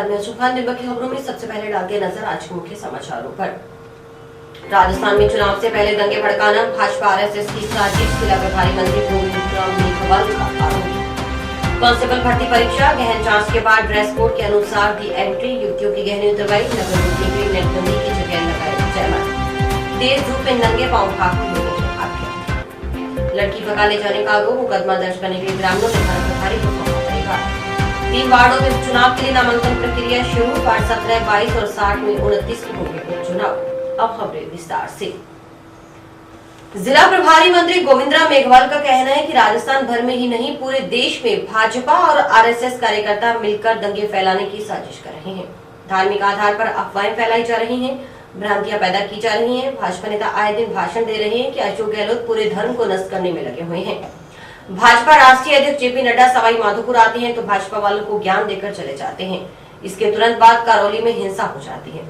नमस्कार, मैं सुखान। निर्भय की खबरों में सबसे पहले डालते नजर आज के मुख्य समाचारों पर। राजस्थान में चुनाव से पहले दंगे भड़काना, भाजपा आरएसएस की साजिश, जिला प्रभारी मंत्री गोविंद मेघवाल का आरोप। कांस्टेबल भर्ती परीक्षा, गहन जांच के बाद ड्रेस कोड के अनुसार दी एंट्री, युवतियों की गहनी उतरवाई, नगर निगम ने नेटबंदी की जगह लगाए जयमाला। तेज धूप में नंगे पांव भागते लोगों ने आगे। लड़की भगा ले जाने का आरोप, मुकदमा दर्ज करने के लिए ग्रामीणों ने थाना प्रभारी को सौंपा परिवार। 3 वार्डों में चुनाव के लिए नामांकन प्रक्रिया शुरू, वार्ड 17, 22 और 60 में 29 को होंगे उपचुनाव। अब खबरें विस्तार से। जिला प्रभारी मंत्री गोविंद मेघवाल का कहना है कि राजस्थान भर में ही नहीं पूरे देश में भाजपा और आरएसएस कार्यकर्ता मिलकर दंगे फैलाने की साजिश कर रहे हैं। धार्मिक आधार पर अफवाहें फैलाई जा रही हैं, भ्रांतियां पैदा की जा रही हैं। भाजपा नेता आए दिन भाषण दे रहे हैं कि अशोक गहलोत पूरे धर्म को नष्ट करने में लगे हुए हैं। भाजपा राष्ट्रीय अध्यक्ष जेपी नड्डा सवाई माधोपुर आते हैं तो भाजपा वालों को ज्ञान देकर चले जाते हैं। इसके तुरंत बाद करौली में हिंसा हो जाती है।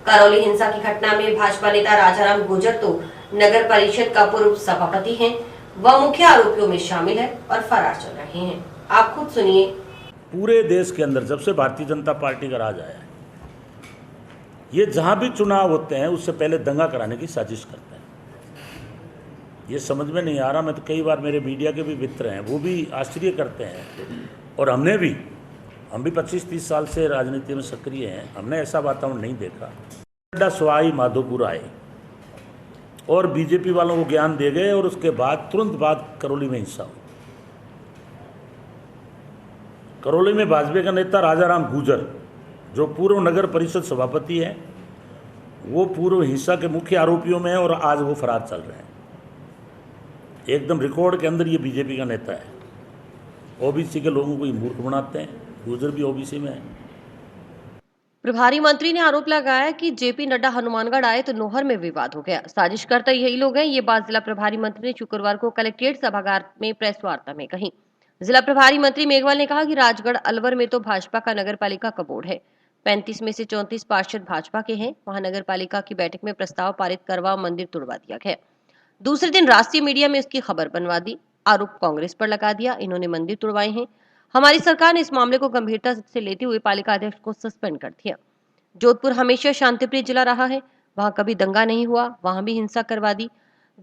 करौली हिंसा की घटना में भाजपा नेता राजाराम गुर्जर तो नगर परिषद का पूर्व सभापति हैं, वह मुख्य आरोपियों में शामिल है और फरार चल रहे हैं। आप खुद सुनिए। पूरे देश के अंदर जब से भारतीय जनता पार्टी का राज आया है, ये जहां भी चुनाव होते हैं उससे पहले दंगा कराने की साजिश करते हैं। ये समझ में नहीं आ रहा। मैं तो कई बार, मेरे मीडिया के भी मित्र हैं, वो भी आश्चर्य करते हैं। और हम भी 25-30 साल से राजनीति में सक्रिय हैं, हमने ऐसा वातावरण नहीं देखा। सवाई माधोपुर आए और बीजेपी वालों को ज्ञान दे गए और उसके बाद तुरंत बाद करौली में हिंसा हुई। करौली में भाजपा का नेता राजाराम गुर्जर, जो पूर्व नगर परिषद सभापति है, वो पूर्व हिंसा के मुख्य आरोपियों में है और आज वो फरार चल रहे हैं। एकदम रिकॉर्ड के अंदर ये बीजेपी का नेता है। ओबीसी के लोगों को ये मूर्ख बनाते हैं। गुर्जर भी ओबीसी में है। प्रभारी मंत्री ने आरोप लगाया कि जेपी नड्डा हनुमानगढ़ आए तो नोहर में विवाद हो गया। साजिश करता यही लोग हैं। ये बात जिला प्रभारी मंत्री ने शुक्रवार को कलेक्ट्रेट सभागार में प्रेस वार्ता में कही। जिला प्रभारी मंत्री मेघवाल ने कहा कि राजगढ़ अलवर में तो भाजपा का नगर पालिका का बोर्ड है। 35 में से 34 पार्षद भाजपा के हैं। वहां नगर पालिका की बैठक में प्रस्ताव पारित करवा मंदिर तोड़वा दिया गया। दूसरे दिन राष्ट्रीय मीडिया में इसकी खबर बनवा दी। आरोप कांग्रेस पर लगा दिया, इन्होंने मंदिर तोड़वाए हैं। हमारी सरकार ने इस मामले को गंभीरता से लेते हुए पालिका अध्यक्ष को सस्पेंड कर दिया। जोधपुर हमेशा शांतिप्रिय जिला रहा है, वहां कभी दंगा नहीं हुआ, वहां भी हिंसा करवा दी।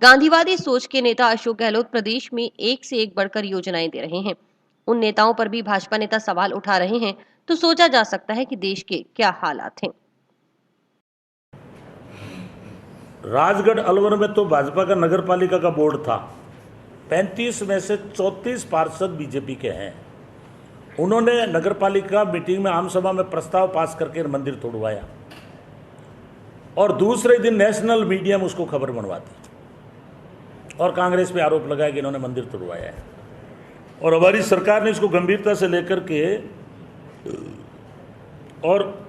गांधीवादी सोच के नेता अशोक गहलोत प्रदेश में एक से एक बढ़कर योजनाएं दे रहे हैं। उन नेताओं पर भी भाजपा नेता सवाल उठा रहे हैं तो सोचा जा सकता है कि देश के क्या हालात हैं। राजगढ़ अलवर में तो भाजपा का नगर पालिका का बोर्ड था। 35 में से 34 पार्षद बीजेपी के हैं। उन्होंने नगर पालिका मीटिंग में, आम सभा में प्रस्ताव पास करके मंदिर तोड़वाया और दूसरे दिन नेशनल मीडिया में उसको खबर बनवा दी और कांग्रेस पे आरोप लगाया कि इन्होंने मंदिर तोड़वाया है। और हमारी सरकार ने इसको गंभीरता से लेकर के और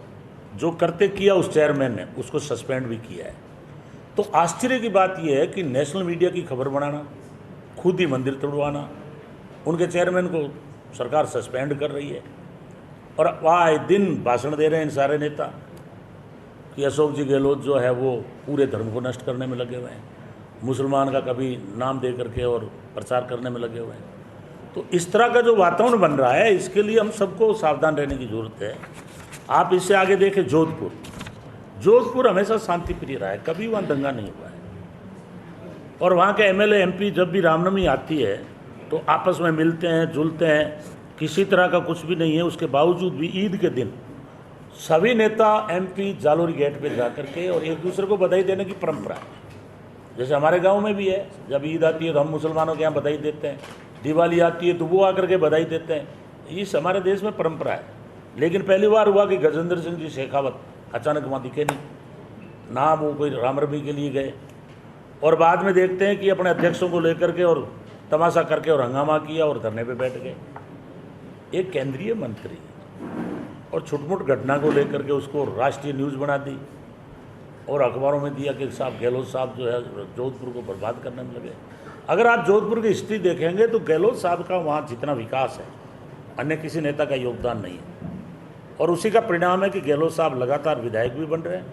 जो करते किया उस चेयरमैन ने उसको सस्पेंड भी किया है। तो आश्चर्य की बात यह है कि नेशनल मीडिया की खबर बनाना, खुद ही मंदिर तोड़वाना, उनके चेयरमैन को सरकार सस्पेंड कर रही है और आए दिन भाषण दे रहे हैं इन सारे नेता कि अशोक जी गहलोत जो है वो पूरे धर्म को नष्ट करने में लगे हुए हैं, मुसलमान का कभी नाम दे करके और प्रचार करने में लगे हुए हैं। तो इस तरह का जो वातावरण बन रहा है, इसके लिए हम सबको सावधान रहने की जरूरत है। आप इससे आगे देखें, जोधपुर हमेशा शांति प्रिय रहा है, कभी वहाँ दंगा नहीं हुआ है। और वहाँ के एमएलए एमपी जब भी रामनवमी आती है तो आपस में मिलते हैं, जुलते हैं, किसी तरह का कुछ भी नहीं है। उसके बावजूद भी ईद के दिन सभी नेता एमपी जालोरी गेट पे जा करके और एक दूसरे को बधाई देने की परंपरा है। जैसे हमारे गांव में भी है, जब ईद आती है तो हम मुसलमानों के यहाँ बधाई देते हैं, दिवाली आती है तो वो आकर के बधाई देते हैं। इस हमारे देश में परंपरा है। लेकिन पहली बार हुआ कि गजेंद्र सिंह जी शेखावत अचानक वहाँ दिखे नहीं, ना वो कोई रामनवमी के लिए गए। और बाद में देखते हैं कि अपने अध्यक्षों को लेकर के और तमाशा करके और हंगामा किया और धरने पे बैठ गए। एक केंद्रीय मंत्री और छुटमुट घटना को लेकर के उसको राष्ट्रीय न्यूज़ बना दी और अखबारों में दिया कि साहब गहलोत साहब जो है जोधपुर को बर्बाद करने में लगे। अगर आप जोधपुर की हिस्ट्री देखेंगे तो गहलोत साहब का वहाँ जितना विकास है, अन्य किसी नेता का योगदान नहीं है। और उसी का परिणाम है कि गहलोत साहब लगातार विधायक भी बन रहे हैं,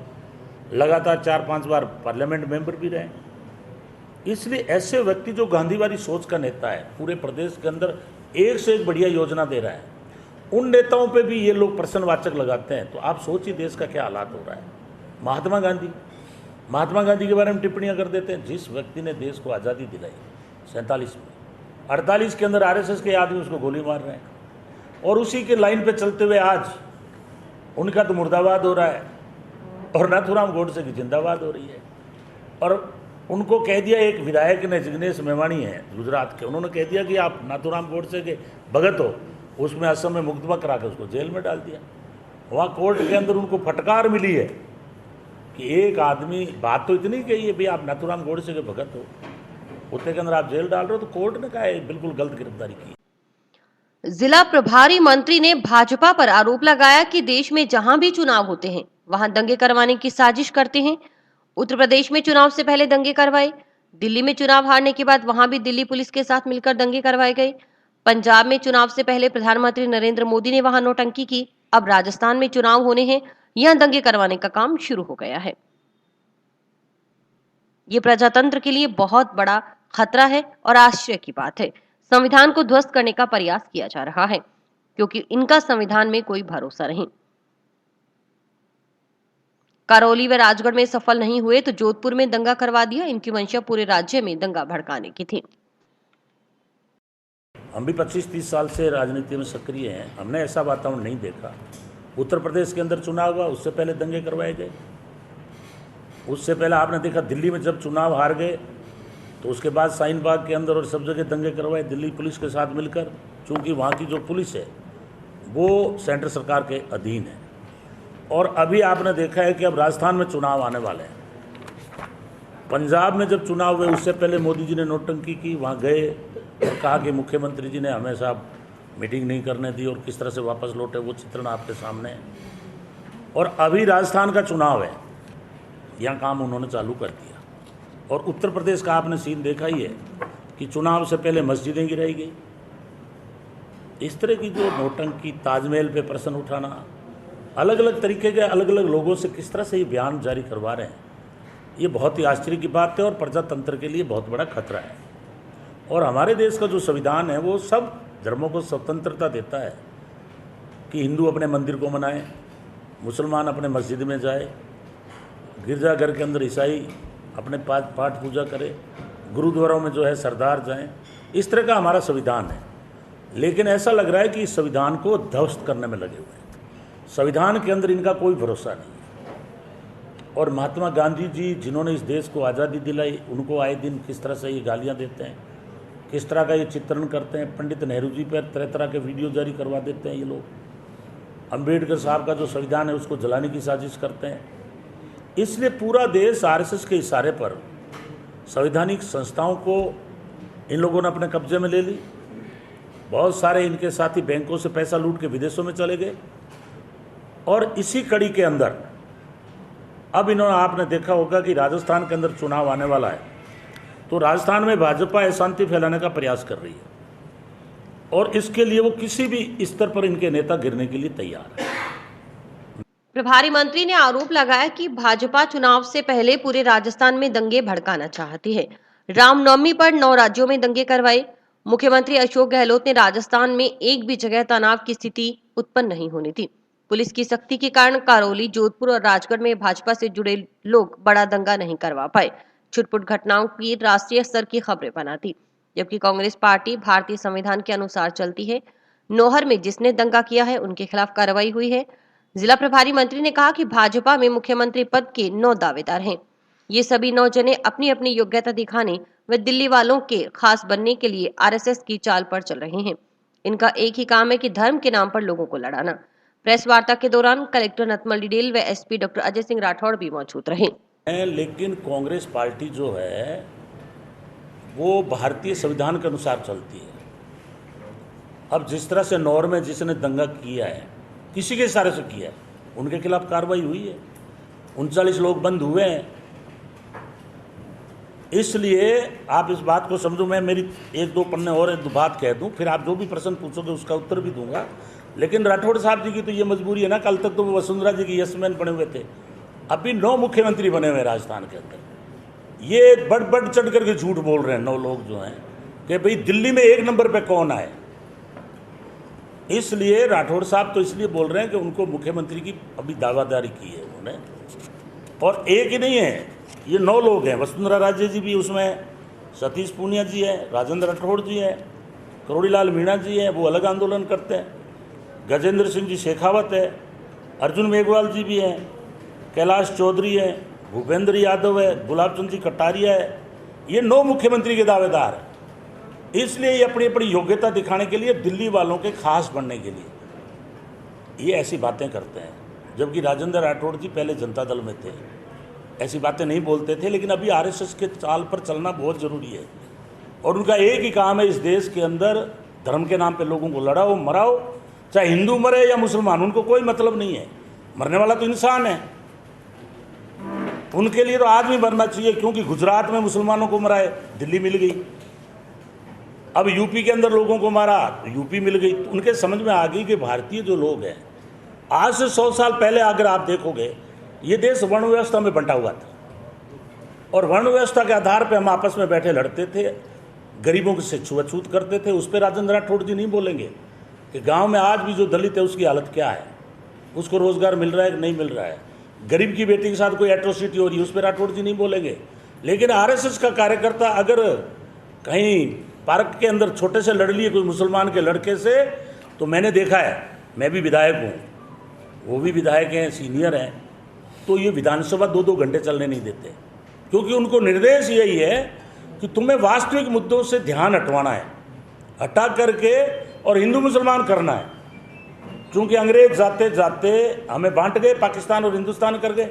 लगातार 4-5 बार पार्लियामेंट मेंबर भी रहे। इसलिए ऐसे व्यक्ति जो गांधीवादी सोच का नेता है, पूरे प्रदेश के अंदर एक से एक बढ़िया योजना दे रहा है उन नेताओं पे भी ये लोग प्रश्नवाचक लगाते हैं। तो आप सोचिए देश का क्या हालात हो रहा है। महात्मा गांधी के बारे में टिप्पणियां कर देते हैं। जिस व्यक्ति ने देश को आज़ादी दिलाई 47 में, 48 के अंदर आरएसएस के आदमी उसको गोली मार रहे हैं, और उसी के लाइन पे चलते हुए आज उनका तो मुर्दाबाद हो रहा है और नाथूराम गोडसे की जिंदाबाद हो रही है। और उनको कह दिया, एक विधायक ने, जिग्नेश मेवाणी है गुजरात के, उन्होंने कह दिया कि आप नाथूराम गोडसे के भगत हो। उसमें असम में मुकदमा करा के उसको जेल में डाल दिया। वहाँ कोर्ट के अंदर उनको फटकार मिली है कि एक आदमी, बात तो इतनी कही है भाई आप नाथूराम गोडसे के भगत हो, उत्ते के अंदर आप जेल डाल रहे हो। तो कोर्ट ने कहा है बिल्कुल गलत गिरफ्तारी की। जिला प्रभारी मंत्री ने भाजपा पर आरोप लगाया कि देश में जहां भी चुनाव होते हैं वहां दंगे करवाने की साजिश करते हैं। उत्तर प्रदेश में चुनाव से पहले दंगे करवाए, दिल्ली में चुनाव हारने के बाद वहां भी दिल्ली पुलिस के साथ मिलकर दंगे करवाए गए। पंजाब में चुनाव से पहले प्रधानमंत्री नरेंद्र मोदी ने वहां नौटंकी की। अब राजस्थान में चुनाव होने हैं, यहां दंगे करवाने का काम शुरू हो गया है। ये प्रजातंत्र के लिए बहुत बड़ा खतरा है और आश्चर्य की बात है। संविधान को ध्वस्त करने का प्रयास किया जा रहा है क्योंकि इनका संविधान में कोई भरोसा नहीं। करौली व राजगढ़ में सफल नहीं हुए तो जोधपुर में दंगा करवा दिया। इनकी मंशा पूरे राज्य में दंगा भड़काने की थी। हम भी 25-30 साल से राजनीति में सक्रिय हैं, हमने ऐसा वातावरण नहीं देखा। उत्तर प्रदेश के अंदर चुनाव हुआ, उससे पहले दंगे करवाए गए। उससे पहले आपने देखा दिल्ली में जब चुनाव हार गए तो उसके बाद शाहीन बाग के अंदर और सब जगह दंगे करवाए दिल्ली पुलिस के साथ मिलकर, चूँकि वहाँ की जो पुलिस है वो सेंट्रल सरकार के अधीन है। और अभी आपने देखा है कि अब राजस्थान में चुनाव आने वाले हैं। पंजाब में जब चुनाव हुए उससे पहले मोदी जी ने नोटंकी की, वहाँ गए और कहा कि मुख्यमंत्री जी ने हमेशा मीटिंग नहीं करने दी और किस तरह से वापस लौटे, वो चित्रण आपके सामने है। और अभी राजस्थान का चुनाव है, यहाँ काम उन्होंने चालू कर दिया। और उत्तर प्रदेश का आपने सीन देखा ही है कि चुनाव से पहले मस्जिदें गिराई गई। इस तरह की जो नोटंकी, ताजमहल पे प्रश्न उठाना, अलग अलग तरीके के अलग अलग लोगों से किस तरह से ये बयान जारी करवा रहे हैं, ये बहुत ही आश्चर्य की बात है और प्रजातंत्र के लिए बहुत बड़ा खतरा है। और हमारे देश का जो संविधान है वो सब धर्मों को स्वतंत्रता देता है कि हिंदू अपने मंदिर को मनाएं, मुसलमान अपने मस्जिद में जाए, गिरजाघर के अंदर ईसाई अपने पाठ पूजा करें, गुरुद्वारों में जो है सरदार जाएं। इस तरह का हमारा संविधान है। लेकिन ऐसा लग रहा है कि इस संविधान को ध्वस्त करने में लगे हुए हैं। संविधान के अंदर इनका कोई भरोसा नहीं। और महात्मा गांधी जी जिन्होंने इस देश को आज़ादी दिलाई, उनको आए दिन किस तरह से ये गालियाँ देते हैं, किस तरह का ये चित्रण करते हैं। पंडित नेहरू जी पर तरह तरह के वीडियो जारी करवा देते हैं ये लोग। अम्बेडकर साहब का जो संविधान है उसको जलाने की साजिश करते हैं। इसलिए पूरा देश आरएसएस के इशारे पर संवैधानिक संस्थाओं को इन लोगों ने अपने कब्जे में ले ली। बहुत सारे इनके साथी बैंकों से पैसा लूट के विदेशों में चले गए। और इसी कड़ी के अंदर अब इन्होंने, आपने देखा होगा कि राजस्थान के अंदर चुनाव आने वाला है, तो राजस्थान में भाजपा अशांति फैलाने का प्रयास कर रही है और इसके लिए वो किसी भी स्तर पर इनके नेता गिरने के लिए तैयार है। प्रभारी मंत्री ने आरोप लगाया कि भाजपा चुनाव से पहले पूरे राजस्थान में दंगे भड़काना चाहती है। रामनवमी पर 9 राज्यों में दंगे करवाए। मुख्यमंत्री अशोक गहलोत ने राजस्थान में एक भी जगह तनाव की स्थिति उत्पन्न नहीं होने दी। पुलिस की सख्ती के कारण करौली, जोधपुर और राजगढ़ में भाजपा से जुड़े लोग बड़ा दंगा नहीं करवा पाए। छुटपुट घटनाओं की राष्ट्रीय स्तर की खबरें बनाती, जबकि कांग्रेस पार्टी भारतीय संविधान के अनुसार चलती है। नौहर में जिसने दंगा किया है उनके खिलाफ कार्रवाई हुई है। जिला प्रभारी मंत्री ने कहा कि भाजपा में मुख्यमंत्री पद के 9 दावेदार हैं। ये सभी 9 जने अपनी अपनी योग्यता दिखाने व दिल्ली वालों के खास बनने के लिए आरएसएस की चाल पर चल रहे हैं। इनका एक ही काम है कि धर्म के नाम पर लोगों को लड़ाना। प्रेस वार्ता के दौरान कलेक्टर नतमल डिडेल व एसपी डॉक्टर अजय सिंह राठौड़ भी मौजूद रहे। लेकिन कांग्रेस पार्टी जो है वो भारतीय संविधान के अनुसार चलती है। अब जिस तरह से नौर में जिसने दंगा किया है, किसी के इशारे से किया है, उनके खिलाफ कार्रवाई हुई है। 39 लोग बंद हुए हैं। इसलिए आप इस बात को समझो, मैं मेरी 1-2 पन्ने और एक बात कह दूं, फिर आप जो भी प्रश्न पूछोगे उसका उत्तर भी दूंगा। लेकिन राठौड़ साहब जी की तो ये मजबूरी है ना, कल तक तो वो वसुंधरा जी की यस मैन बने हुए थे, अभी 9 मुख्यमंत्री बने हुए राजस्थान के अंदर। ये बढ़ चढ़ करके झूठ बोल रहे हैं 9 लोग जो हैं कि भाई दिल्ली में 1 नंबर पे कौन आए। इसलिए राठौड़ साहब तो इसलिए बोल रहे हैं कि उनको मुख्यमंत्री की अभी दावादारी की है उन्होंने, और एक ही नहीं है, ये 9 लोग हैं। वसुंधरा राजे जी भी उसमें है, सतीश पूनिया जी है, राजेंद्र राठौड़ जी है, करोड़ीलाल मीणा जी हैं, वो अलग आंदोलन करते हैं, गजेंद्र सिंह जी शेखावत है, अर्जुन मेघवाल जी भी हैं, कैलाश चौधरी हैं, भूपेंद्र यादव है, गुलाब चंद जी कटारिया है। ये 9 मुख्यमंत्री के दावेदार हैं। इसलिए ये अपनी अपनी योग्यता दिखाने के लिए, दिल्ली वालों के खास बनने के लिए ये ऐसी बातें करते हैं, जबकि राजेंद्र राठौड़ जी पहले जनता दल में थे, ऐसी बातें नहीं बोलते थे। लेकिन अभी आरएसएस के चाल पर चलना बहुत ज़रूरी है, और उनका एक ही काम है, इस देश के अंदर धर्म के नाम पे लोगों को लड़ाओ, मराओ, चाहे हिंदू मरे या मुसलमान, उनको कोई मतलब नहीं है। मरने वाला तो इंसान है, उनके लिए तो आदमी मरना चाहिए। क्योंकि गुजरात में मुसलमानों को मराए, दिल्ली मिल गई। अब यूपी के अंदर लोगों को मारा, यूपी मिल गई। तो उनके समझ में आ गई कि भारतीय जो लोग हैं, आज से 100 साल पहले अगर आप देखोगे, ये देश वर्ण व्यवस्था में बंटा हुआ था, और वर्ण व्यवस्था के आधार पर हम आपस में बैठे लड़ते थे, गरीबों से छुआछूत करते थे। उस पर राजेंद्र राठौड़ जी नहीं बोलेंगे कि गांव में आज भी जो दलित है उसकी हालत क्या है, उसको रोजगार मिल रहा है कि नहीं मिल रहा है, गरीब की बेटी के साथ कोई एट्रोसिटी हो रही है, उस पर राठौड़ जी नहीं बोलेंगे। लेकिन आरएसएस का कार्यकर्ता अगर कहीं पार्क के अंदर छोटे से लड़ लिए कोई मुसलमान के लड़के से, तो मैंने देखा है, मैं भी विधायक हूँ, वो भी विधायक हैं, सीनियर हैं, तो ये विधानसभा 2-2 घंटे चलने नहीं देते, क्योंकि उनको निर्देश यही है कि तुम्हें वास्तविक मुद्दों से ध्यान हटवाना है, हटा करके और हिंदू मुसलमान करना है। क्योंकि अंग्रेज जाते जाते हमें बांट गए, पाकिस्तान और हिंदुस्तान कर गए।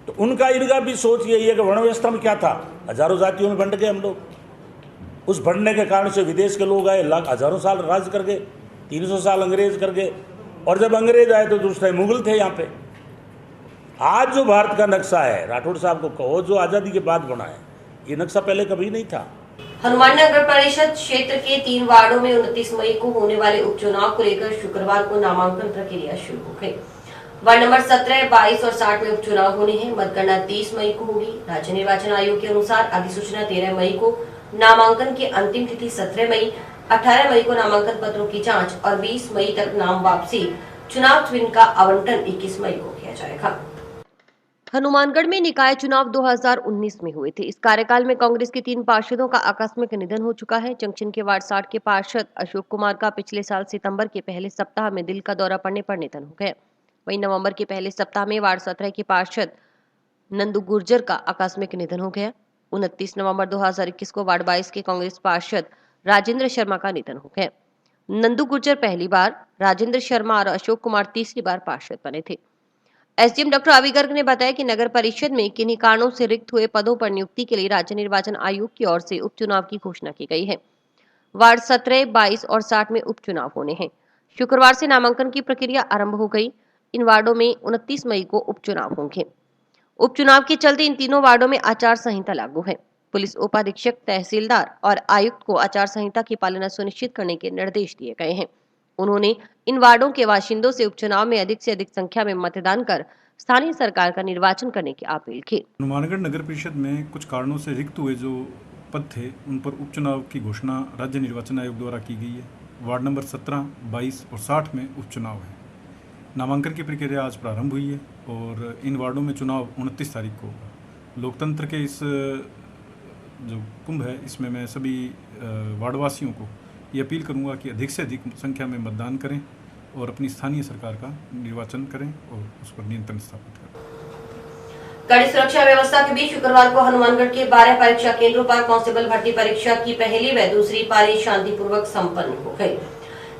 तो उनका इनका भी सोच यही है कि वर्ण व्यवस्था में क्या था, हजारों जातियों में बंट गए हम लोग। उस बढ़ने के कारण से विदेश के लोग आए, हजारों साल राज कर गए, 300 साल अंग्रेज कर गए, और जब अंग्रेज आए तो दूसरे मुगल थे यहाँ पे। आज जो भारत का नक्शा है, राठौड़ साहब को कहो, जो आज़ादी के बाद बना है, ये नक्शा पहले कभी नहीं था। हनुमान नगर परिषद क्षेत्र के 3 वार्डों में 29 मई को होने वाले उपचुनाव को लेकर शुक्रवार को नामांकन प्रक्रिया शुरू हो गई। वार्ड नंबर 17, 22 और 60 में उपचुनाव होने हैं। मतगणना 30 मई को होगी। राज्य निर्वाचन आयोग के अनुसार अधिसूचना 13 मई को, नामांकन की अंतिम तिथि 17 मई, 18 मई को नामांकन पत्रों की जांच और 20 मई तक नाम वापसी, चुनाव चिन्ह का आवंटन 21 मई को किया जाएगा। हनुमानगढ़ में निकाय चुनाव 2019 में हुए थे। इस कार्यकाल में कांग्रेस के 3 पार्षदों का आकस्मिक निधन हो चुका है। जंक्शन के वार्ड 60 के पार्षद अशोक कुमार का पिछले साल सितंबर के पहले सप्ताह में दिल का दौरा पड़ने पर निधन हो गया। वहीं नवंबर के पहले सप्ताह में वार्ड 17 के पार्षद नंदू गुर्जर का आकस्मिक निधन हो गया। 29 नवंबर 2021 को वार्ड 22 के कांग्रेस पार्षद राजेंद्र शर्मा का निधन हो गया। नंदू गुर्जर पहली बार, राजेंद्र शर्मा और अशोक कुमार तीसरी बार पार्षद बने थे। एसडीएम डॉक्टर अभी गर्ग ने बताया कि नगर परिषद में किन्हीं कारणों से रिक्त हुए पदों पर नियुक्ति के लिए राज्य निर्वाचन आयोग की ओर से उपचुनाव की घोषणा की गई है। वार्ड 17, 22 और 60 में उपचुनाव होने हैं। शुक्रवार से नामांकन की प्रक्रिया आरंभ हो गई। इन वार्डों में 29 मई को उपचुनाव होंगे। उपचुनाव के चलते इन तीनों वार्डों में आचार संहिता लागू है। पुलिस उपाधीक्षक, तहसीलदार और आयुक्त को आचार संहिता की पालना सुनिश्चित करने के निर्देश दिए गए हैं। उन्होंने इन वार्डों के बाशिंदों से उपचुनाव में अधिक से अधिक संख्या में मतदान कर स्थानीय सरकार का निर्वाचन करने की अपील की। हनुमानगढ़ नगर परिषद में कुछ कारणों से रिक्त हुए जो पद थे, उन पर उपचुनाव की घोषणा राज्य निर्वाचन आयोग द्वारा की गई है। वार्ड नंबर 17, 22 और 60 में उपचुनाव है। नामांकन की प्रक्रिया आज प्रारंभ हुई है और इन वार्डों में चुनाव 29 तारीख को होगा। लोकतंत्र के इस जो कुंभ है, इसमें मैं सभी वार्डवासियों को ये अपील करूंगा कि अधिक से अधिक संख्या में मतदान करें और अपनी स्थानीय सरकार का निर्वाचन करें और उस पर नियंत्रण स्थापित करें। कड़ी सुरक्षा व्यवस्था के बीच शुक्रवार को हनुमानगढ़ के 12 परीक्षा केंद्रों पर कांस्टेबल भर्ती परीक्षा की पहली व दूसरी पारी शांतिपूर्वक संपन्न हो गई।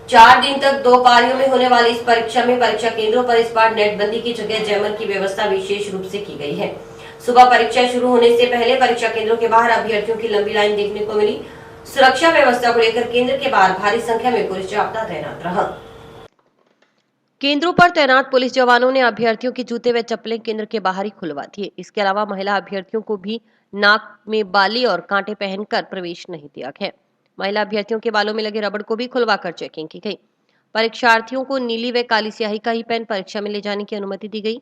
4 दिन तक 2 पारियों में होने वाली इस परीक्षा में परीक्षा केंद्रों पर इस बार नेटबंदी की जगह जैमर की व्यवस्था विशेष रूप से की गई है। सुबह परीक्षा शुरू होने से पहले परीक्षा केंद्रों के बाहर अभ्यर्थियों की लंबी लाइन देखने को मिली। सुरक्षा व्यवस्था को लेकर केंद्र के बाहर भारी संख्या में पुलिस जाब्ता तैनात रहा। केंद्रों पर तैनात पुलिस जवानों ने अभ्यर्थियों के जूते व चप्पलें केंद्र के बाहर ही खुलवा दिए। इसके अलावा महिला अभ्यर्थियों को भी नाक में बाली और कांटे पहनकर प्रवेश नहीं दिया गया। महिला अभ्यर्थियों के बालों में लगे रबड़ को भी खुलवाकर चेकिंग की गई। परीक्षार्थियों को नीली व काली स्याही का ही पेन परीक्षा में ले जाने की अनुमति दी गई।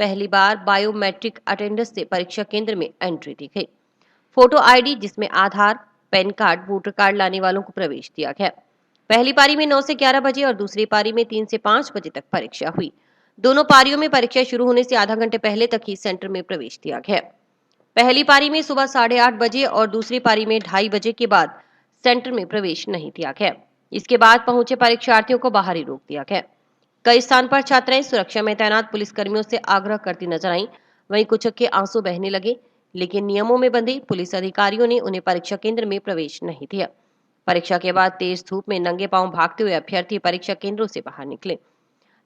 पहली बार बायोमेट्रिक अटेंडेंस से परीक्षा केंद्र में एंट्री दी गई। फोटो आईडी जिसमें आधार, पैन कार्ड, वोटर कार्ड लाने वालों को प्रवेश दिया गया। पहली पारी में 9 से 11 बजे और दूसरी पारी में 3 से 5 बजे तक परीक्षा हुई। दोनों पारियों में परीक्षा शुरू होने से आधा घंटे पहले तक ही सेंटर में प्रवेश दिया गया। पहली पारी में सुबह 8:30 बजे और दूसरी पारी में 2:30 बजे के बाद सेंटर में प्रवेश नहीं दिया गया। इसके बाद पहुंचे परीक्षार्थियों को बाहर ही रोक दिया गया। कई स्थान पर छात्राएं सुरक्षा में तैनात पुलिसकर्मियों से आग्रह करती नजर आईं, वहीं कुछ के आंसू बहने लगे, लेकिन नियमों में बंधे पुलिस अधिकारियों ने उन्हें परीक्षा केंद्र में प्रवेश नहीं दिया। परीक्षा के बाद तेज धूप में नंगे पांव भागते हुए अभ्यर्थी परीक्षा केंद्रों से बाहर निकले।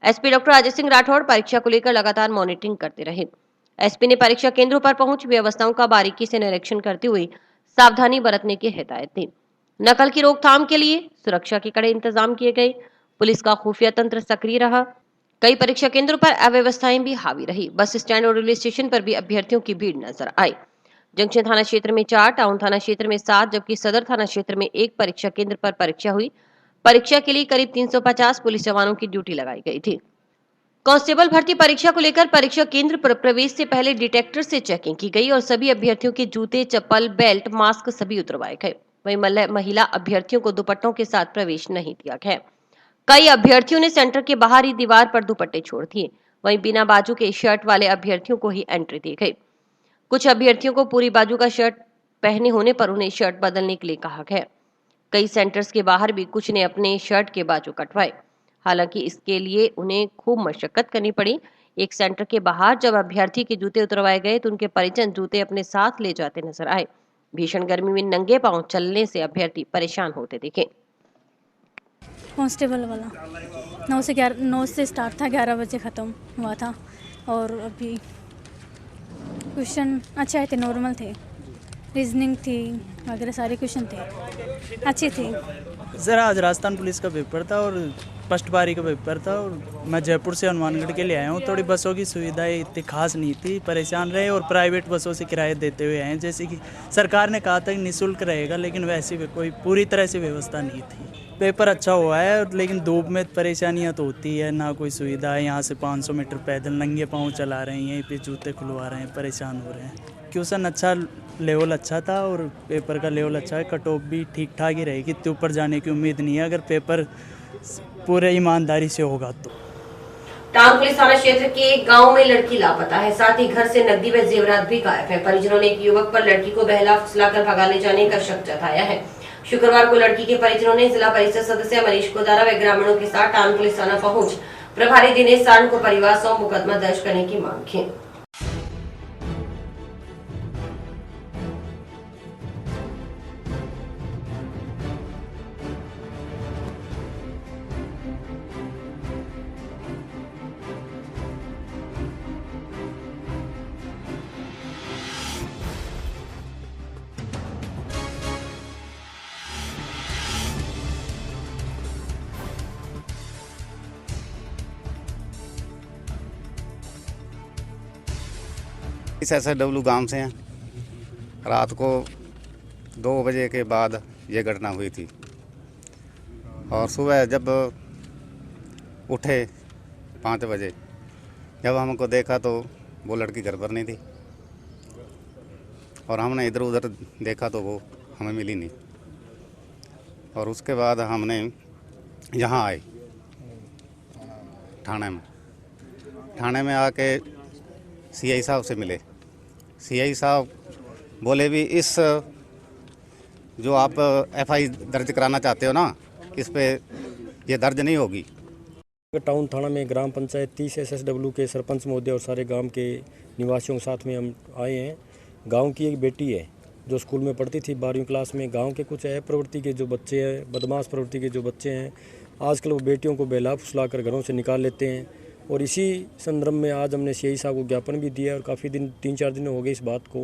एसपी डॉक्टर अजय सिंह राठौड़ परीक्षा को लेकर लगातार मॉनिटरिंग करते रहे। एसपी ने परीक्षा केंद्रों पर पहुंच व्यवस्थाओं का बारीकी से निरीक्षण करते हुए सावधानी बरतने की हिदायत दी। नकल की रोकथाम के लिए सुरक्षा के कड़े इंतजाम किए गए। पुलिस का खुफिया तंत्र सक्रिय रहा। कई परीक्षा केंद्रों पर अव्यवस्थाएं भी हावी रही। बस स्टैंड और रेलवे स्टेशन पर भी अभ्यर्थियों की भीड़ नजर आई। जंक्शन थाना क्षेत्र में 4, टाउन थाना क्षेत्र में 7, जबकि सदर थाना क्षेत्र में 1 परीक्षा केंद्र पर परीक्षा हुई। परीक्षा के लिए करीब 350 पुलिस जवानों की ड्यूटी लगाई गई थी। कांस्टेबल भर्ती परीक्षा को लेकर परीक्षा केंद्र पर प्रवेश से पहले डिटेक्टर से चेकिंग की गई और सभी अभ्यर्थियों के जूते, चप्पल, बेल्ट, मास्क सभी उतरवाए गए। वहीं महिला अभ्यर्थियों को दुपट्टों के साथ प्रवेश नहीं दिया गया। कई अभ्यर्थियों ने सेंटर के बाहर ही दीवार पर दुपट्टे छोड़ दिए। वहीं बिना बाजू के शर्ट वाले अभ्यर्थियों को ही एंट्री दी गई। कुछ अभ्यर्थियों को पूरी बाजू का शर्ट पहने होने पर उन्हें शर्ट बदलने के लिए कहा गया। कई सेंटर्स के बाहर भी कुछ ने अपने शर्ट के बाजू कटवाए। हालांकि इसके लिए उन्हें खूब मशक्कत करनी पड़ी। एक सेंटर के बाहर जब अभ्यर्थी के जूते उतरवाए गए तो उनके परिजन जूते अपने साथ ले जाते नजर आए। भीषण गर्मी में नंगे पांव चलने से अभ्यर्थी परेशान होते दिखे। कांस्टेबल वाला 9 से स्टार्ट था, 11 बजे ख़त्म हुआ था। और अभी क्वेश्चन अच्छे थे, नॉर्मल थे, रीजनिंग थी वगैरह सारे क्वेश्चन थे, अच्छे थे। सर आज राजस्थान पुलिस का पेपर था और फर्स्ट पारी का पेपर था और मैं जयपुर से हनुमानगढ़ के लिए आया हूँ। थोड़ी बसों की सुविधाएं इतनी खास नहीं थी, परेशान रहे और प्राइवेट बसों से किराए देते हुए आए। जैसे कि सरकार ने कहा था कि निःशुल्क रहेगा, लेकिन वैसी कोई पूरी तरह से व्यवस्था नहीं थी। पेपर अच्छा हुआ है, लेकिन धूप में परेशानियाँ तो होती है, ना कोई सुविधा है। यहाँ से 500 मीटर पैदल नंगे पाँव चला रहे हैं, यहीं पे जूते खुलवा रहे हैं, परेशान हो रहे हैं। क्वेश्चन अच्छा, लेवल अच्छा था और पेपर का लेवल अच्छा है। कट ऑफ भी ठीक ठाक ही रहेगी, इतने ऊपर जाने की उम्मीद नहीं है अगर पेपर पूरे ईमानदारी से होगा तो। टाउन पुलिस थाना क्षेत्र के एक गांव में लड़की लापता है, साथ ही घर से नकदी व जेवरात भी गायब है। परिजनों ने एक युवक पर लड़की को बहला फुसलाकर भगा ले जाने का शक जताया है। शुक्रवार को लड़की के परिजनों ने जिला परिषद सदस्य मनीष कोदारा व ग्रामीणों के साथ टाउन पुलिस थाना पहुंच प्रभारी दिनेश सारण को परिवार सौ मुकदमा दर्ज करने की मांग की। इस SSW गांव से हैं। रात को 2 बजे के बाद ये घटना हुई थी और सुबह जब उठे 5 बजे जब हमको देखा तो वो लड़की घर पर नहीं थी और हमने इधर उधर देखा तो वो हमें मिली नहीं। और उसके बाद हमने यहाँ आए थाने में आके CI साहब से मिले। CI साहब बोले भी इस जो आप FI दर्ज कराना चाहते हो ना, इस पे ये दर्ज नहीं होगी। टाउन थाना में ग्राम पंचायत 30 SSW के सरपंच महोदय और सारे गांव के निवासियों के साथ में हम आए हैं। गांव की एक बेटी है जो स्कूल में पढ़ती थी 12वीं क्लास में। गांव के कुछ प्रवृत्ति के जो बच्चे हैं, बदमाश प्रवृत्ति के जो बच्चे हैं, आजकल वो बेटियों को बहला फुसला कर घरों से निकाल लेते हैं। और इसी संदर्भ में आज हमने CI साहब को ज्ञापन भी दिया और काफ़ी दिन 3-4 दिन हो गए इस बात को।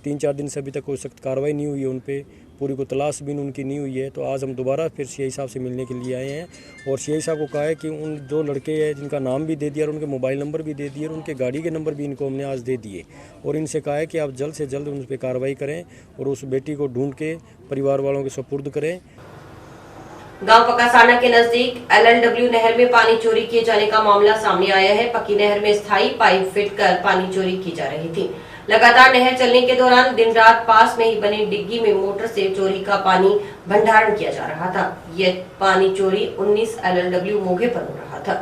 3-4 दिन से अभी तक कोई सख्त कार्रवाई नहीं हुई है उन पे, पूरी को तलाश भी उनकी नहीं हुई है। तो आज हम दोबारा फिर CI साहब से मिलने के लिए आए हैं और CI साहब को कहा है कि उन जो लड़के हैं जिनका नाम भी दे दिया और उनके मोबाइल नंबर भी दे दिए और उनके गाड़ी के नंबर भी इनको हमने आज दे दिए और इनसे कहा है कि आप जल्द से जल्द उन पर कार्रवाई करें और उस बेटी को ढूंढ के परिवार वालों के सुपुर्द करें। गांव पकासाना के नजदीक LLW नहर में पानी चोरी किए जाने का मामला सामने आया है। पक्की नहर में स्थायी पाइप फिट कर पानी चोरी की जा रही थी। लगातार नहर चलने के दौरान दिन रात पास में ही बनी डिग्गी में मोटर से चोरी का पानी भंडारण किया जा रहा था। यह पानी चोरी 19 LLW मोगे पर हो रहा था।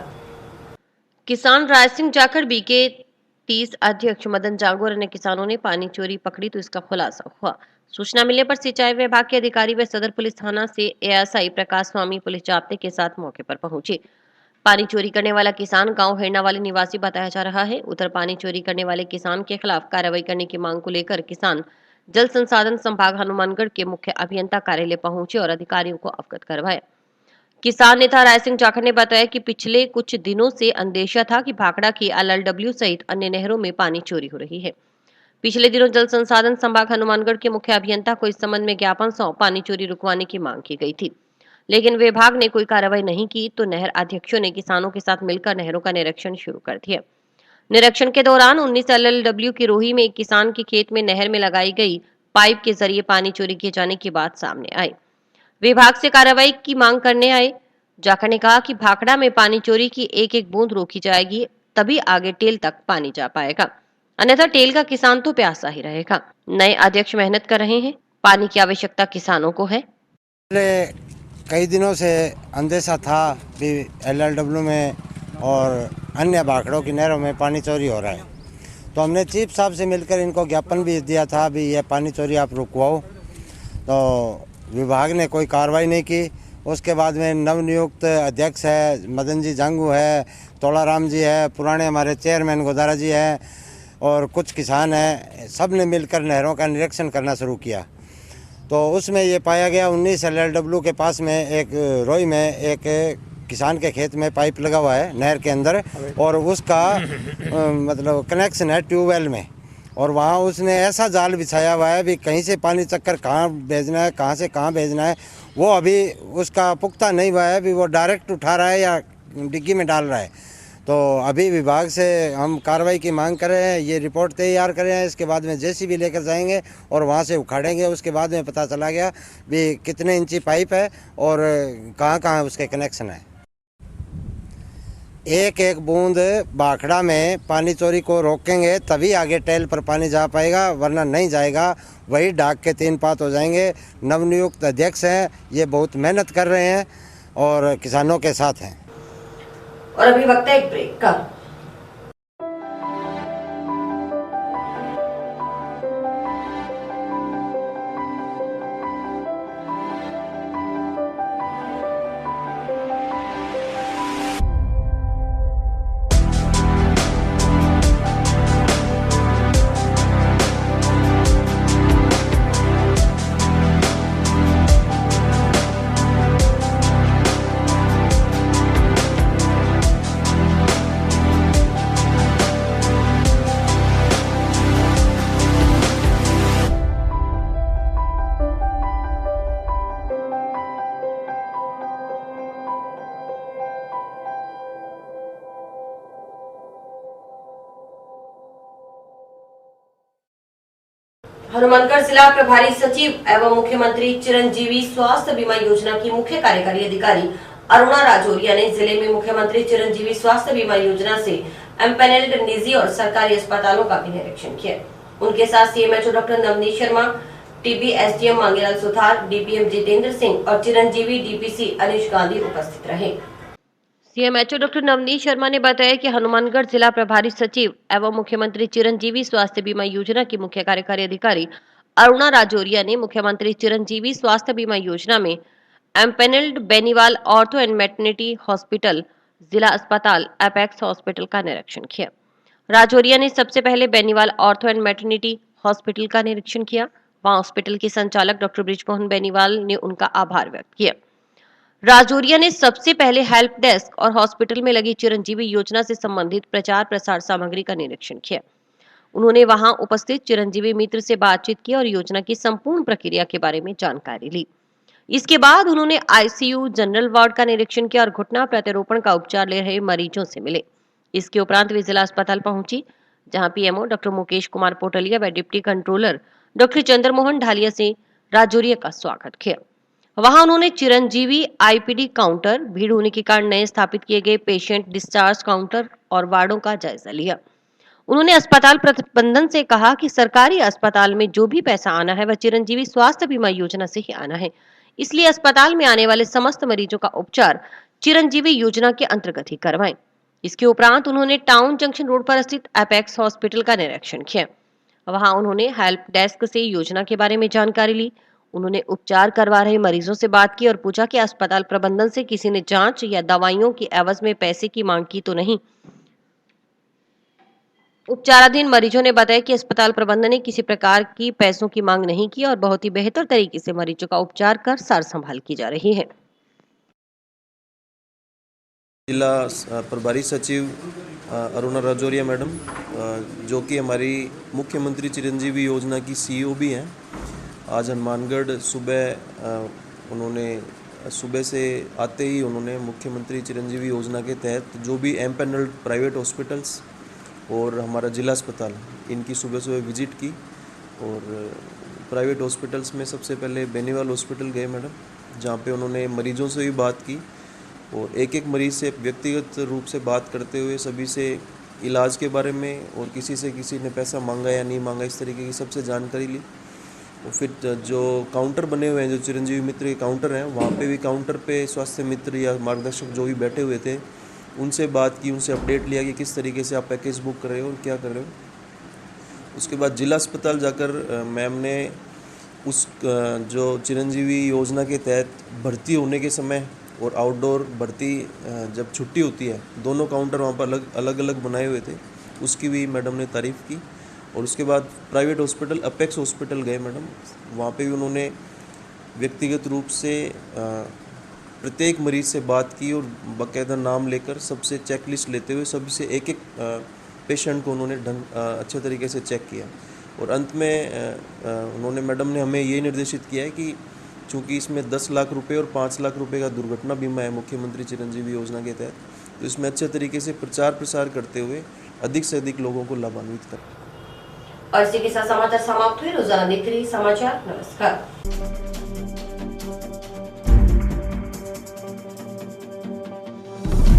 किसान राय सिंह जाखड़ बीके 30 अध्यक्ष मदन जांगू और अन्य किसानों ने पानी चोरी पकड़ी तो इसका खुलासा हुआ। सूचना मिलने पर सिंचाई विभाग के अधिकारी व सदर पुलिस थाना से ASI प्रकाश स्वामी पुलिस जाब्ते के साथ मौके पर पहुंचे। पानी चोरी करने वाला किसान गांव हेरना वाले निवासी बताया जा रहा है। उधर पानी चोरी करने वाले किसान के खिलाफ कार्रवाई करने की मांग को लेकर किसान जल संसाधन संभाग हनुमानगढ़ के मुख्य अभियंता कार्यालय पहुंचे और अधिकारियों को अवगत करवाया। किसान नेता राय सिंह जाखड़ ने बताया कि पिछले कुछ दिनों से अंदेशा था कि भाखड़ा की LLW सहित अन्य नहरों में पानी चोरी हो रही है। पिछले दिनों जल संसाधन संभाग हनुमानगढ़ के मुख्य अभियंता को इस संबंध में ज्ञापन सौंप पानी चोरी रुकवाने की मांग की गई थी, लेकिन विभाग ने कोई कार्रवाई नहीं की तो नहर अध्यक्षों ने किसानों के साथ मिलकर नहरों का निरीक्षण शुरू कर दिया। निरीक्षण के दौरान 19 LLW की रोही में एक किसान के खेत में नहर में लगाई गई पाइप के जरिए पानी चोरी किए जाने की बात सामने आई। विभाग से कार्रवाई की मांग करने आए जाखड़ ने कहा कि भाखड़ा में पानी चोरी की एक एक बूंद रोकी जाएगी, तभी आगे टेल तक पानी जा पाएगा, अन्यथा टेल का किसान तो प्यासा ही रहेगा। नए अध्यक्ष मेहनत कर रहे हैं, पानी की आवश्यकता किसानों को है। कई दिनों से अंदेशा था कि LLW में और अन्य भाखड़ों की नहरों में पानी चोरी हो रहा है, तो हमने चीफ साहब से मिलकर इनको ज्ञापन भी दिया था भी ये पानी चोरी आप रुकवाओ, तो विभाग ने कोई कार्रवाई नहीं की। उसके बाद में नवनियुक्त अध्यक्ष है मदन जी जांगू है, तोलाराम जी है, पुराने हमारे चेयरमैन गोदारा जी हैं और कुछ किसान हैं, सब ने मिलकर नहरों का निरीक्षण करना शुरू किया। तो उसमें ये पाया गया 19 LLW के पास में एक रोई में एक किसान के खेत में पाइप लगा हुआ है नहर के अंदर और उसका मतलब कनेक्शन है ट्यूबवेल में, और वहाँ उसने ऐसा जाल बिछाया हुआ है भी कहीं से पानी चक्कर कहाँ भेजना है, कहाँ से कहाँ भेजना है, वो अभी उसका पुख्ता नहीं हुआ है, भी वो डायरेक्ट उठा रहा है या डिग्गी में डाल रहा है। तो अभी विभाग से हम कार्रवाई की मांग कर रहे हैं, ये रिपोर्ट तैयार कर रहे हैं, इसके बाद में JCB लेकर जाएंगे और वहाँ से उखाड़ेंगे। उसके बाद में पता चला गया भी कितने इंची पाइप है और कहाँ कहाँ उसके कनेक्शन है। एक एक बूंद भाखड़ा में पानी चोरी को रोकेंगे तभी आगे टेल पर पानी जा पाएगा, वरना नहीं जाएगा। वही डाक के 3 पात हो जाएंगे। नवनियुक्त अध्यक्ष हैं, ये बहुत मेहनत कर रहे हैं और किसानों के साथ हैं। और अभी वक्त है एक ब्रेक का। हनुमानगढ़ जिला प्रभारी सचिव एवं मुख्यमंत्री चिरंजीवी स्वास्थ्य बीमा योजना की मुख्य कार्यकारी अधिकारी अरुणा राजौरिया ने जिले में मुख्यमंत्री चिरंजीवी स्वास्थ्य बीमा योजना से एम्पैनल्ड निजी और सरकारी अस्पतालों का भी निरीक्षण किया। उनके साथ CMHO doctor Navneet Sharma, TB SDM Mangelal Suthar, DPM Jitendra Singh और चिरंजीवी DPC अनिश गांधी उपस्थित रहे। CMHO डॉक्टर नवनीत शर्मा ने बताया कि हनुमानगढ़ जिला प्रभारी सचिव एवं मुख्यमंत्री चिरंजीवी स्वास्थ्य बीमा योजना की मुख्य कार्यकारी अधिकारी अरुणा राजौरिया ने मुख्यमंत्री चिरंजीवी स्वास्थ्य बीमा योजना में empanelled Beniwal ortho and maternity hospital, जिला अस्पताल एपेक्स हॉस्पिटल का निरीक्षण किया। राजौरिया ने सबसे पहले Beniwal ortho and maternity hospital का निरीक्षण किया। वहां हॉस्पिटल के संचालक डॉक्टर बृजमोहन बेनीवाल ने उनका आभार व्यक्त किया। राजौरिया ने सबसे पहले हेल्प डेस्क और हॉस्पिटल में लगी चिरंजीवी योजना से संबंधित प्रचार प्रसार सामग्री का निरीक्षण किया। उन्होंने वहां उपस्थित चिरंजीवी मित्र से बातचीत की और योजना की संपूर्ण प्रक्रिया के बारे में जानकारी ली। इसके बाद उन्होंने ICU जनरल वार्ड का निरीक्षण किया और घुटना प्रत्यारोपण का उपचार ले रहे मरीजों से मिले। इसके उपरांत वे जिला अस्पताल पहुंची, जहां PMO डॉक्टर मुकेश कुमार पोटलिया व deputy controller doctor Chandramohan dahlia से राजौरिया का स्वागत किया। वहां उन्होंने चिरंजीवी IPD काउंटर, भीड़ होने के कारण नए स्थापित किए गए पेशेंट डिस्चार्ज काउंटर और वार्डों का जायजा लिया। उन्होंने अस्पताल प्रबंधन से कहा कि सरकारी अस्पताल में जो भी पैसा आना है वह चिरंजीवी स्वास्थ्य बीमा योजना से ही आना है, इसलिए अस्पताल में आने वाले समस्त मरीजों का उपचार चिरंजीवी योजना के अंतर्गत ही करवाएं। इसके उपरांत उन्होंने टाउन जंक्शन रोड पर स्थित एपेक्स हॉस्पिटल का निरीक्षण किया। वहां उन्होंने हेल्प डेस्क से योजना के बारे में जानकारी ली। उन्होंने उपचार करवा रहे मरीजों से बात की और पूछा कि अस्पताल प्रबंधन से किसी ने जांच या दवाइयों की एवज में पैसे की मांग की तो नहीं। उपचाराधीन मरीजों ने बताया कि अस्पताल प्रबंधन ने किसी प्रकार की पैसों की मांग नहीं की और बहुत ही बेहतर तरीके से मरीजों का उपचार कर सार संभाल की जा रही है। जिला प्रभारी सचिव अरुणा राजौरिया मैडम, जो कि हमारी मुख्यमंत्री चिरंजीवी योजना की सीईओ भी हैं, आज हनुमानगढ़ सुबह से आते ही उन्होंने मुख्यमंत्री चिरंजीवी योजना के तहत जो भी एमपैनल्ड प्राइवेट हॉस्पिटल्स और हमारा जिला अस्पताल, इनकी सुबह विजिट की। और प्राइवेट हॉस्पिटल्स में सबसे पहले बेनीवाल हॉस्पिटल गए मैडम, जहाँ पे उन्होंने मरीजों से भी बात की और एक एक मरीज़ से व्यक्तिगत रूप से बात करते हुए सभी से इलाज के बारे में और किसी ने पैसा मांगा या नहीं मांगा, इस तरीके की सबसे जानकारी ली। और फिर जो काउंटर बने हुए हैं, जो चिरंजीवी मित्र के काउंटर हैं, वहाँ पे भी काउंटर पे स्वास्थ्य मित्र या मार्गदर्शक जो भी बैठे हुए थे, उनसे बात की, उनसे अपडेट लिया कि किस तरीके से आप पैकेज बुक कर रहे हो और क्या कर रहे हो। उसके बाद जिला अस्पताल जाकर मैम ने उस जो चिरंजीवी योजना के तहत भर्ती होने के समय और आउटडोर भर्ती जब छुट्टी होती है, दोनों काउंटर वहाँ पर अलग अलग बनाए हुए थे, उसकी भी मैडम ने तारीफ़ की। और उसके बाद प्राइवेट हॉस्पिटल अपेक्स हॉस्पिटल गए मैडम, वहाँ पे भी उन्होंने व्यक्तिगत रूप से प्रत्येक मरीज़ से बात की और बाकायदा नाम लेकर सबसे चेकलिस्ट लेते हुए सभी से एक एक पेशेंट को उन्होंने अच्छे तरीके से चेक किया। और अंत में उन्होंने मैडम ने हमें ये निर्देशित किया है कि चूँकि इसमें 10 लाख रुपए और 5 लाख रुपए का दुर्घटना बीमा है मुख्यमंत्री चिरंजीवी योजना के तहत, तो इसमें अच्छे तरीके से प्रचार प्रसार करते हुए अधिक से अधिक लोगों को लाभान्वित करें। और इसी के साथ समाचार समाप्त हुए। रोजाना देख रही समाचार। नमस्कार।